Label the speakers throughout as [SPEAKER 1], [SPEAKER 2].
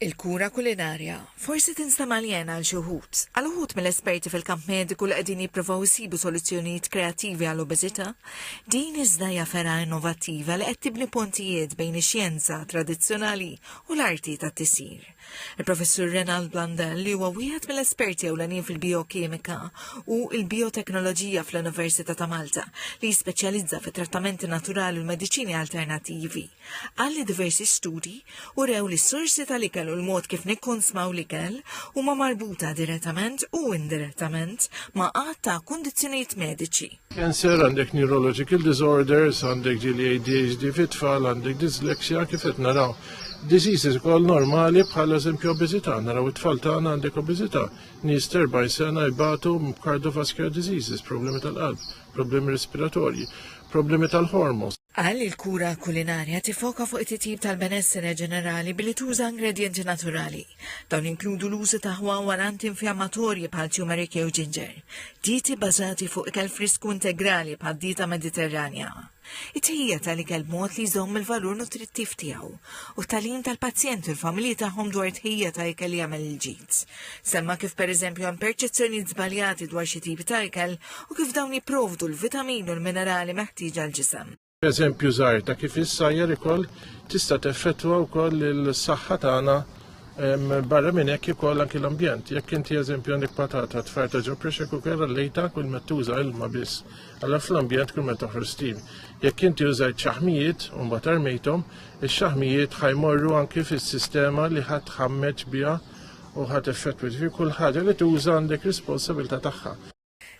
[SPEAKER 1] Il-kura kulinarja forsi tinstema' jena għal xi wħud. Għal uħud mill-esperti fil-kamp mediku li qegħdin jippruvaw isibu soluzzjonijiet kreattivi għall obeżità, din iżda hija fera innovattiva li qed tibni pontijiet bejn ix-xjenza tradizzjonali u l-arti tat-tisir. Il-Professur Renald Blandel li huwa wieħed mill-esperti ewlenin fil-biokimika u l-bioteknoloġija fl-Università ta' Malta li jispeċjalizza fit-trattamenti naturali u l-mediċini alternattivi. Għalli diversi studi u rew li s-sorsi tal-ikel u l-mod kif nikkonsmaw l-ikel huma marbuta direttament u indirettament ma' qatt ta' kundizzjonijiet mediċi.
[SPEAKER 2] Cancer, għandek neurological disorders, għandek ġili ADHD fit-tfal, għandek dyslexia kif qed naraw. Diseases kol normali bħal eżempju obezità, naraw it-tfal tagħna għandek obezità. Nies 40 sena jbatu cardiovascular diseases, problemi tal-qalb, problemi respiratorji, problemi tal-hormones.
[SPEAKER 1] Għal il-kura kulinarja tifoka fuq it-titjib tal-benessere ġenerali billi tuża ingredienti naturali. Dawn inkludu l-użu ta' ħwawar antinfjammatorji bħal turmeric jew ginger, dieti bażati fuq ikel frisku integrali bħal dieta mediterranja. It-tħija tal-ikel b'mod li jżomm il-valur nutrittiv tiegħu u tal-in tal-pazjent u l-familji tagħhom dwar tħija ta' ikel jagħmel il-ġid. Semma kif pereżempju hemm perċezzjonijiet żbaljati dwar xi tipi ta' ikel u kif dawn jipprovdu l-vitamini u l-minerali meħtieġa għall-ġisem.
[SPEAKER 2] Eżempju żgħar ta' kif is-sajjer ikoll tista' teffettwa wkoll il-saħħa tagħna barra minn hekk ukoll anke l-ambjent. Jekk inti eżempju għandek patata tfarta ġo pressure cooker għallejta kull ma tuża ilma biss. Alla fl-ambjent kull ma toħroġ stim. Jekk inti użajt xaħmijiet u mbagħad armejthom, ix-xaħmijiet ħajmorru anke fis-sistema li ħadd tħammeġ biha u ħadd effettwi fi kull ħaġa li tuża għandek responsabilità tagħha.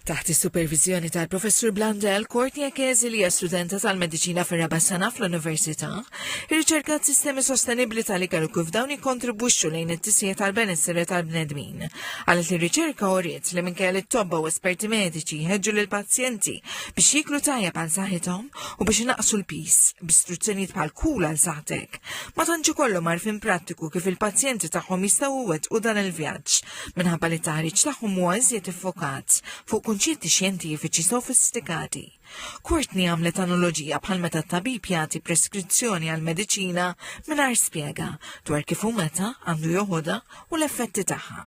[SPEAKER 1] Taħt is-supervizjoni tal-Professur Blandel, Courtney Kezi li hija studenta tal-Mediċina fir-raba' sena fl-Università, irriċerkat sistemi sostenibbli tal-ikel u kif dawn jikkontribwixxu lejn it-tisjed tal-benesseri tal-bnedmin. Għalet ir-riċerka wriet li minkejja it-tobba u esperti mediċi jħeġġu lill-pazjenti biex jiklu tajjeb għal saħħithom u biex inaqsu l-pis b'istruzzjonijiet bħal kula għal saħtek. Ma tantx ikollhom għarfien prattiku kif il-pazjenti tagħhom jistgħu iwettqu dan il-vjaġġ minħabba li taħriġ tagħhom huwa iżjed iffokat fuq kunċetti xjentifiċi sofistikati. Courtney għamlet analoġija bħal meta t-tabib jagħti preskrizzjoni għal mediċina mingħajr spjega dwar kif u meta għandu joħodha u l-effetti tagħha.